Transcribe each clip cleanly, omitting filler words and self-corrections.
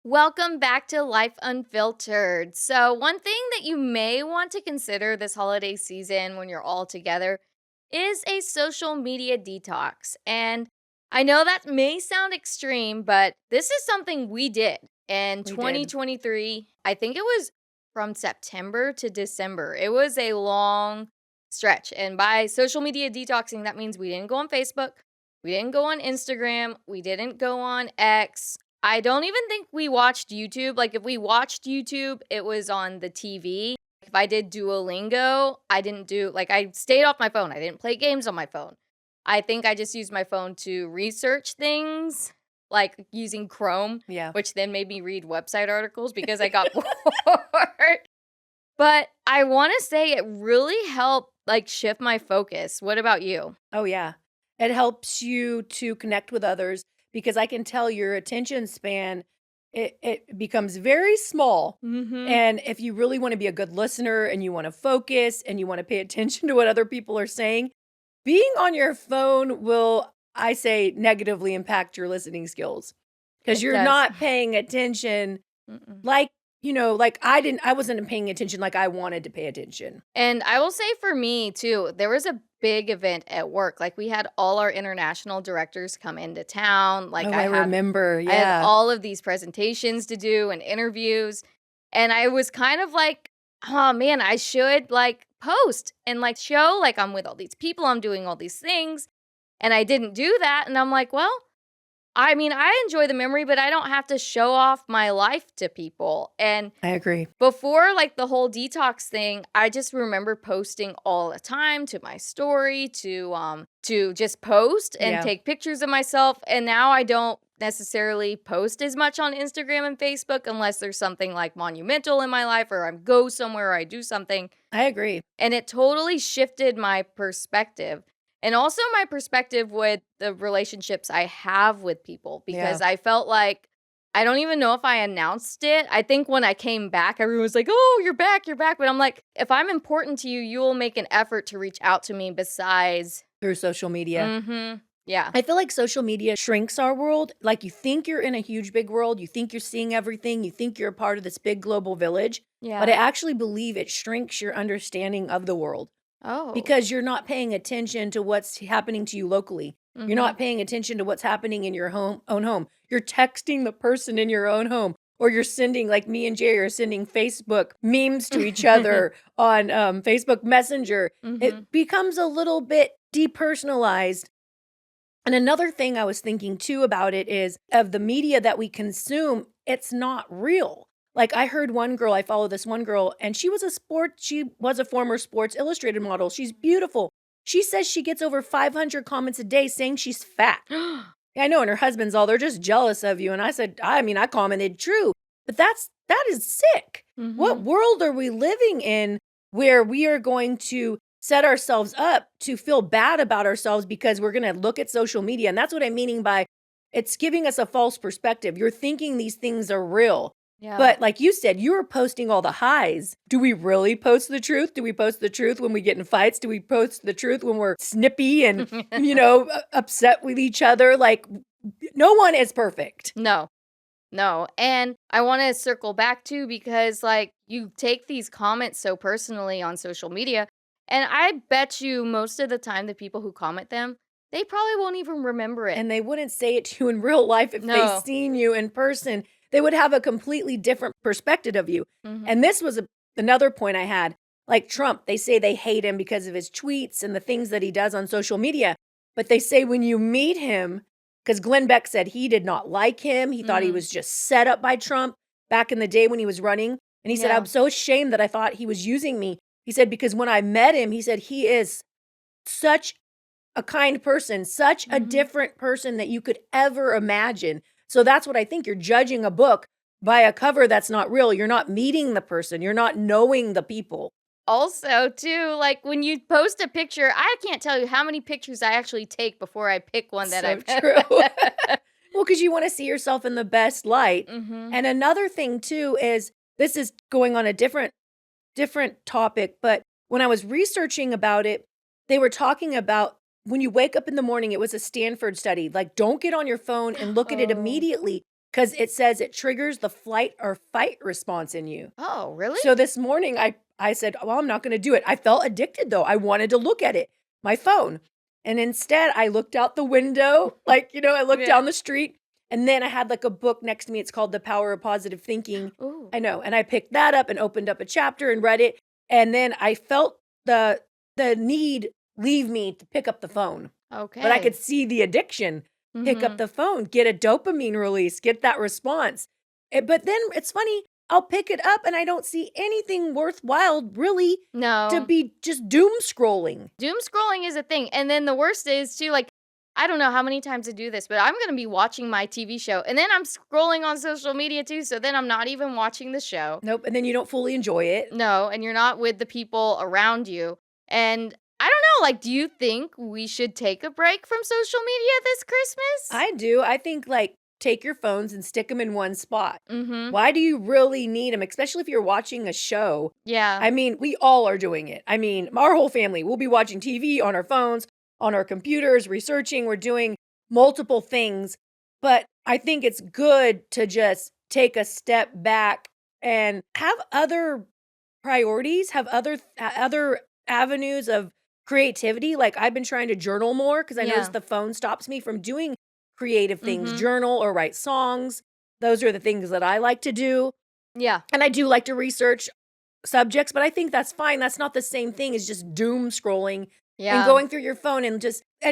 Welcome back to Life Unfiltered. So, one thing that you may want to consider this holiday season when you're all together is a social media detox. And I know that may sound extreme, but this is something we did in We did. 2023. I think it was from September to December. It was a long stretch. And by social media detoxing, that means we didn't go on Facebook, we didn't go on Instagram, we didn't go on X. I don't even think we watched YouTube. Like, if we watched YouTube, it was on the TV. If I did Duolingo, I stayed off my phone. I didn't play games on my phone. I think I just used my phone to research things, like using Chrome, Yeah. which then made me read website articles because I got bored. But I want to say it really helped, like, shift my focus. What about you? Oh, yeah. It helps you to connect with others because I can tell your attention span, it becomes very small. Mhm. And if you really want to be a good listener and you want to focus and you want to pay attention to what other people are saying, being on your phone will, I say, negatively impact your listening skills because It you're does. not paying attention Mm-mm. like, I wasn't paying attention like I wanted to pay attention. And I will say for me too, there was a big event at work. Like, we had all our international directors come into town. Like, Oh, I remember. I had Yeah. all of these presentations to do and interviews. And I was kind of like, oh man, I should like post and like show like I'm with all these people, I'm doing all these things. And I didn't do that. And I'm like, well, I mean, I enjoy the memory, but I don't have to show off my life to people. And I agree. before, like, the whole detox thing, I just remember posting all the time to my story, to just post and Yeah. take pictures of myself, and now I don't necessarily post as much on Instagram and Facebook unless there's something, like, monumental in my life or I go somewhere or I do something, I agree. and it totally shifted my perspective, and also my perspective with the relationships I have with people because Yeah. I felt like I don't even know if I announced it. I think when I came back, everyone was like, "Oh, you're back," but I'm like, "If I'm important to you, you will make an effort to reach out to me besides." Through social media. Mhm. Yeah. I feel like social media shrinks our world. Like, you think you're in a huge, big world, you think you're seeing everything, you think you're a part of this big global village, but I Yeah. actually believe it shrinks your understanding of the world Oh. because you're not paying attention to what's happening to you locally. You're Mhm. not paying attention to what's happening in your own home. You're texting the person in your own home, or you're sending, like me and Jay are sending Facebook memes to each other on Facebook Messenger. Mhm. It becomes a little bit depersonalized. And another thing I was thinking too about it is of the media that we consume, it's not real. Like, I heard one girl, I follow this one girl, and she was a former Sports Illustrated model. She's beautiful. She says she gets over 500 comments a day saying she's fat. I know, and her husband's all, they're just jealous of you. And I said, I mean, I commented, true, but that is sick. What Mhm. world are we living in where we are going to set ourselves up to feel bad about ourselves because we're going to look at social media? And that's what I'm meaning by it's giving us a false perspective. You're thinking these things are real. Yeah. But like you said, you were posting all the highs. Do we really post the truth? Do we post the truth when we get in fights? Do we post the truth when we're snippy and, upset with each other? Like, no one is perfect. No. No, and I wanna circle back too because, like, you take these comments so personally on social media, and I bet you most of the time the people who comment them, they probably won't even remember it. And they wouldn't say it to you in real life if they No. seen you in person. They would have a completely different perspective of you. Mhm. And this was another point I had. Like Trump, they say they hate him because of his tweets and the things that he does on social media. But they say when you meet him, because Glenn Beck said he did not like him. He thought he Mm. was just set up by Trump back in the day when he was running. And he said, Yeah. I'm so ashamed that I thought he was using me. He said, because when I met him, he said, he is such a kind person, such a Mhm. different person that you could ever imagine. So that's what I think. You're judging a book by a cover that's not real. You're not meeting the person. You're not knowing the people. Also, too, like, when you post a picture, I can't tell you how many pictures I actually take before I pick one that So I true. Well, because you want to see yourself in the best light. Mhm. And another thing too is this is going on a different topic, but when I was researching about it, they were talking about when you wake up in the morning, it was a Stanford study. Like, don't get on your phone and look at it Oh. immediately because it says it triggers the flight or fight response in you. Oh, really? So this morning I said, "Well, I'm not gonna do it." I felt addicted though. I wanted to look at it, my phone. And instead I looked out the window, like, I looked Yeah. down the street, and then I had like a book next to me. It's called The Power of Positive Thinking. Ooh. I know. And I picked that up and opened up a chapter and read it. And then I felt the need leave me to pick up the phone. Okay. But I could see the addiction. Pick up Mhm. the phone, get a dopamine release, get that response. But then it's funny, I'll pick it up and I don't see anything worthwhile really to No. be just doom scrolling. Doom scrolling is a thing. And then the worst is too, like, I don't know how many times I do this, but I'm gonna be watching my TV show and then I'm scrolling on social media too. So then I'm not even watching the show. Nope. And then you don't fully enjoy it. No, and you're not with the people around you. And I don't know, like, do you think we should take a break from social media this Christmas? I do. I think like take your phones and stick them in one spot. Mm-hmm. Why do you really need them? Especially if you're watching a show. Yeah. I mean, we all are doing it. I mean, our whole family, we'll be watching TV on our phones, on our computers, researching. We're doing multiple things. But I think it's good to just take a step back and have other priorities, have other avenues of creativity. Like I've been trying to journal more because I Yeah. noticed the phone stops me from doing creative things, Mhm. journal or write songs. Those are the things that I like to do. Yeah. And I do like to research subjects, but I think that's fine. That's not the same thing as just doom scrolling Yeah. and going through your phone and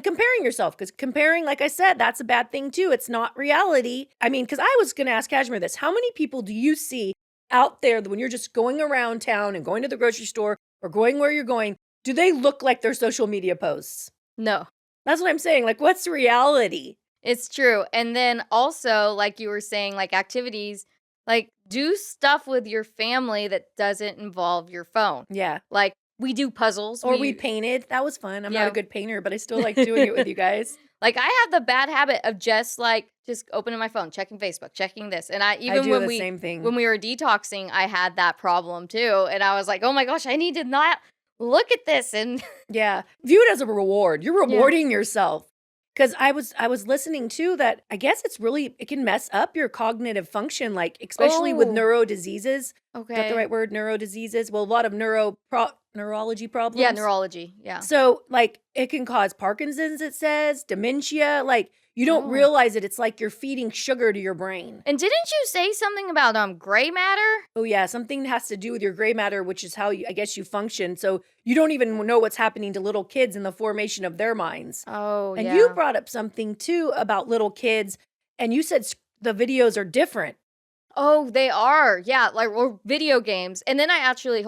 comparing yourself. Because comparing, like I said, that's a bad thing too. It's not reality. I mean, because I was going to ask Kashmir this. How many people do you see out there that when you're just going around town and going to the grocery store or going where you're going, do they look like their social media posts? No. That's what I'm saying. Like, what's reality? It's true. And then also, like you were saying, like activities, like do stuff with your family that doesn't involve your phone. Yeah. Like we do puzzles. Or we painted. That was fun. I'm not Yeah. a good painter, but I still like doing it with you guys. Like I have the bad habit of just opening my phone, checking Facebook, checking this. And I I do the same thing. when we were detoxing, I had that problem too. And I was like, oh my gosh, I need to not look at this. And Yeah. View it as a reward. You're rewarding yourself. Because I was listening to that. I guess it can mess up your cognitive function, like especially with Oh. neuro diseases. Is that the okay. right word? Neuro diseases? Well, a lot of neurology problems. Yeah, neurology. Yeah. So like it can cause Parkinson's, it says, dementia. Like you don't Oh. realize it. It's like you're feeding sugar to your brain. And didn't you say something about gray matter? Oh yeah, something has to do with your gray matter, which is how I guess you function. So you don't even know what's happening to little kids in the formation of their minds. Oh, And yeah. you brought up something too about little kids, and you said the videos are different. Oh, they are. Yeah, like or video games. And then I actually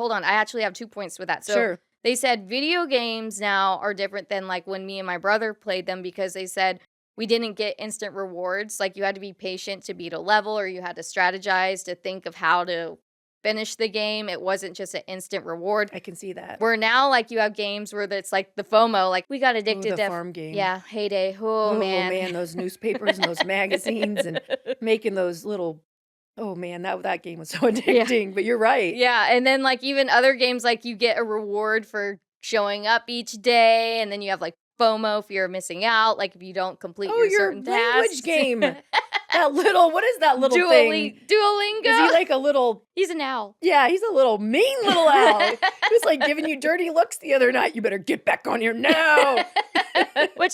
have 2 points with that. So Sure. they said video games now are different than like when me and my brother played them because they said we didn't get instant rewards. Like you had to be patient to beat a level or you had to strategize to think of how to finish the game. It wasn't just an instant reward. I can see that. Where now like you have games where it's like the FOMO, like we got Ooh, addicted the to farm game. Yeah, heyday. Oh, Oh man. man, those newspapers and those magazines and making those little. Oh man, that game was so addicting. But you're right. Yeah, and then like even other games, like you get a reward for showing up each day, and then you have like FOMO, fear of missing out, like if you don't complete Oh, your your certain language tasks. game. What is that little thing? Duolingo. Is he like a little? He's an owl. Yeah, he's a little mean little owl. He was like giving you dirty looks the other night. You better get back on here now. Which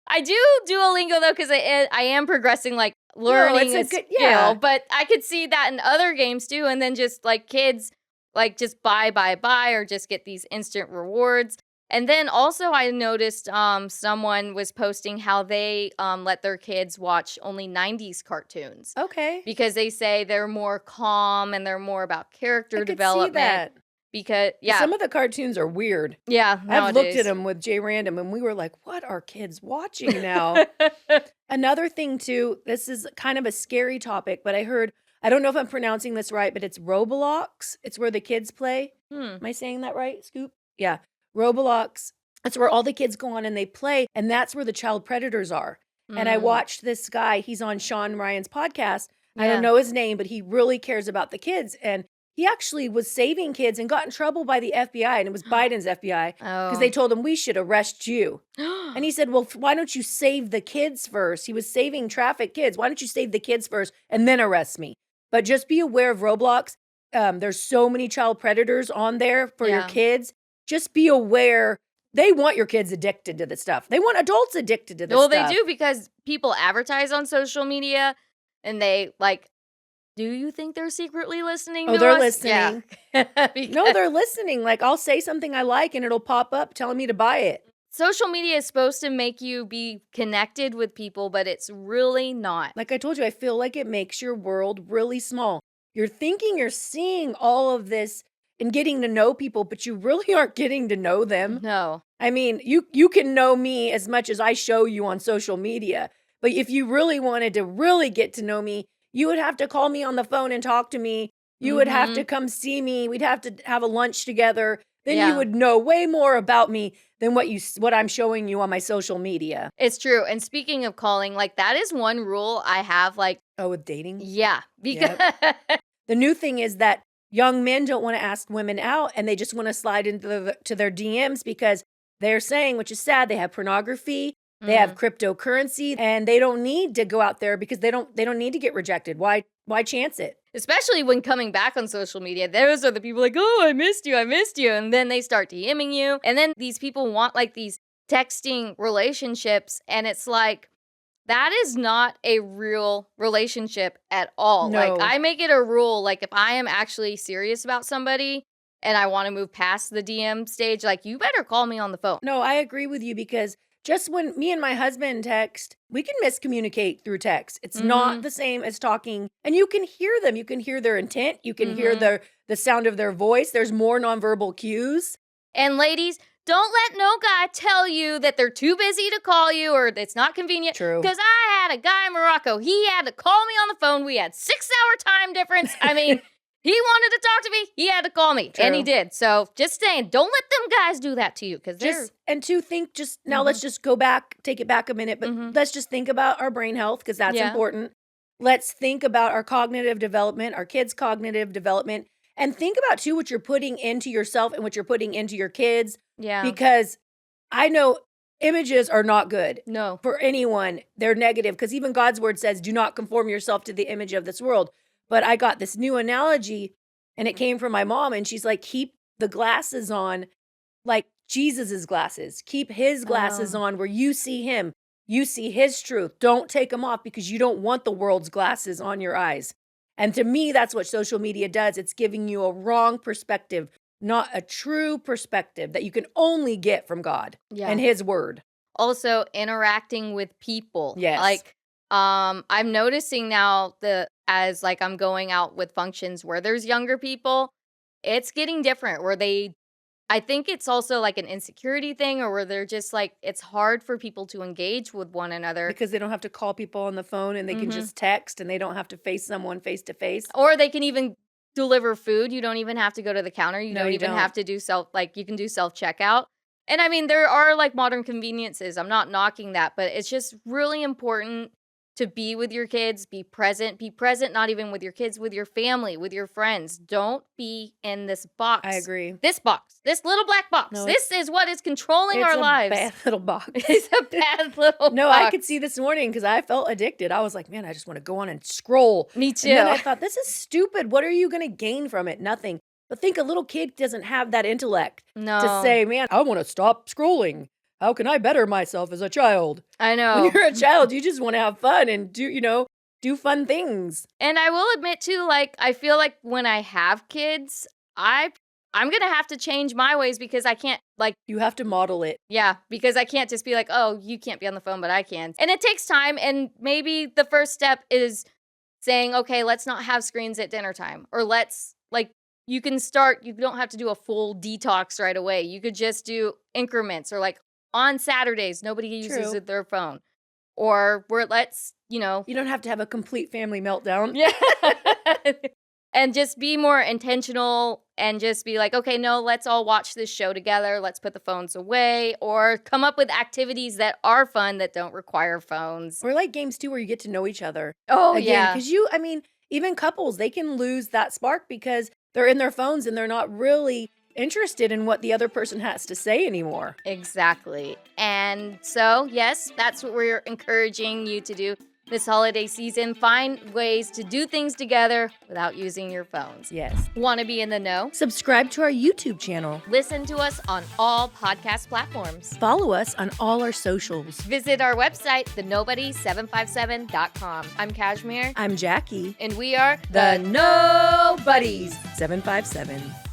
I do Duolingo though, because I am progressing, like learning it's a a good- skill. yeah. But I could see that in other games too, and then just like kids, like just buy, or just get these instant rewards. And then also I noticed someone was posting how they let their kids watch only 90s cartoons Okay. because they say they're more calm and they're more about character I could see development. that. Because Some of the cartoons are weird. yeah, I've looked nowadays. at them with Jay Random and we were like, what are kids watching now? Another thing too, this is kind of a scary topic, but I don't know if I'm pronouncing this right, but it's Roblox. It's where the kids play. Am I saying that right, Scoop? Yeah. Roblox. That's where all the kids go on and they play. And that's where the child predators are. And I watched this guy, he's on Sean Ryan's podcast. I Yeah. don't know his name, but he really cares about the kids. And he actually was saving kids and got in trouble by the FBI, and it was Biden's FBI, because they Oh. told him, "We should arrest you." And he said, "Well, why don't you save the kids first?" He was saving trafficked kids. "Why don't you save the kids first and then arrest me?" But just be aware of Roblox. There's so many child predators on there for your Yeah. kids. Just be aware. They want your kids addicted to this stuff. They want adults addicted to this Well, they stuff. do because people advertise on social media and they like, do you think they're secretly listening Oh, to they're us? listening. Yeah. No, Because they're listening. Like, I'll say something I like and it'll pop up telling me to buy it. social media is supposed to make you be connected with people, but it's really not. Like I told you, I feel like it makes your world really small. You're thinking you're seeing all of this and getting to know people, but you really aren't getting to know them. No. I mean, you can know me as much as I show you on social media, but if you really wanted to really get to know me, you would have to call me on the phone and talk to me. You would have to Mhm. come see me. We'd have to have a lunch together. Then you Yeah. would know way more about me than what I'm showing you on my social media. It's true. And speaking of calling, like that is one rule I have, like, Oh, with dating? yeah, because Yep. The new thing is that young men don't want to ask women out and they just want to slide into to their DMs because they're saying, which is sad, they have pornography, they have Mhm. cryptocurrency, and they don't need to go out there because they don't need to get rejected. Why chance it? Especially when coming back on social media, those are the people like, oh, I missed you, I missed you. And then they start DMing you. And then these people want like these texting relationships. And it's like, that is not a real relationship at all. Like, No. I make it a rule. Like, if I am actually serious about somebody and I want to move past the DM stage, like, you better call me on the phone. No, I agree with you because just when me and my husband text, we can miscommunicate through text. It's not Mhm. the same as talking, and you can hear them. You can hear their intent. You can hear Mhm. the sound of their voice. There's more nonverbal cues. And ladies, don't let no guy tell you that they're too busy to call you or it's not convenient. True. Because I had a guy in Morocco. He had to call me on the phone. We had 6 hour time difference. I mean, he wanted to talk to me. He had to call me. And he True. did. So just saying, don't let them guys do that to you. Because they're. Just and to think just now let's just go back, take it back a minute, but Mhm. let's just think about our brain health because that's Yeah. important. Let's think about our cognitive development, our kids' cognitive development, and think about too what you're putting into yourself and what you're putting into your kids Yeah. because I know images are not good No. for anyone. They're negative because even God's word says, do not conform yourself to the image of this world. But I got this new analogy and it came from my mom, and she's like, keep the glasses on like Jesus's glasses. Keep his glasses Oh. on where you see him. You see his truth. Don't take them off because you don't want the world's glasses on your eyes. And to me, that's what social media does. It's giving you a wrong perspective, not a true perspective that you can only get from God Yeah. and his word. Also, interacting with people. Yes. Like, I'm noticing now as like I'm going out with functions where there's younger people, it's getting different where I think it's also like an insecurity thing or where they're just like, it's hard for people to engage with one another. Because they don't have to call people on the phone and they can Mhm. just text and they don't have to face someone face to face. Or they can even deliver food. You don't even have to go to the counter. You No, don't you even don't. have to do you can do self checkout. And I mean, there are like modern conveniences. I'm not knocking that, but it's just really important to be with your kids, be present, not even with your kids, with your family, with your friends. Don't be in this box. I agree. This box, this little black box. No, this is what is controlling It's our a lives. bad little box. It's a bad little No, box. I could see this morning because I felt addicted. I was like, man, I just want to go on and scroll. Me too. And then I thought, this is stupid. What are you going to gain from it? Nothing. But think a little kid doesn't have that intellect No. to say, man, I want to stop scrolling. How can I better myself as a child? I know. When you're a child, you just want to have fun and do fun things. And I will admit too, like, I feel like when I have kids, I'm gonna have to change my ways because I can't You have to model it. yeah, because I can't just be like, oh, you can't be on the phone, but I can. And it takes time, and maybe the first step is saying, okay, let's not have screens at dinner time. Or you can start, you don't have to do a full detox right away. You could just do increments or like on Saturdays, nobody uses True. their phone. Or You don't have to have a complete family meltdown. yeah. And just be more intentional and just be like, okay, no, let's all watch this show together. Let's put the phones away or come up with activities that are fun that don't require phones. Or like games too, where you get to know each other. Oh, Again, yeah. because even couples, they can lose that spark because they're in their phones and they're not really interested in what the other person has to say anymore. Exactly. And so, yes, that's what we're encouraging you to do this holiday season. Find ways to do things together without using your phones. Yes. Want to be in the know? Subscribe to our YouTube channel. Listen to us on all podcast platforms. Follow us on all our socials. Visit our website, thenobody757.com. I'm Kashmir. I'm Jackie. And we are The Nobodies 757.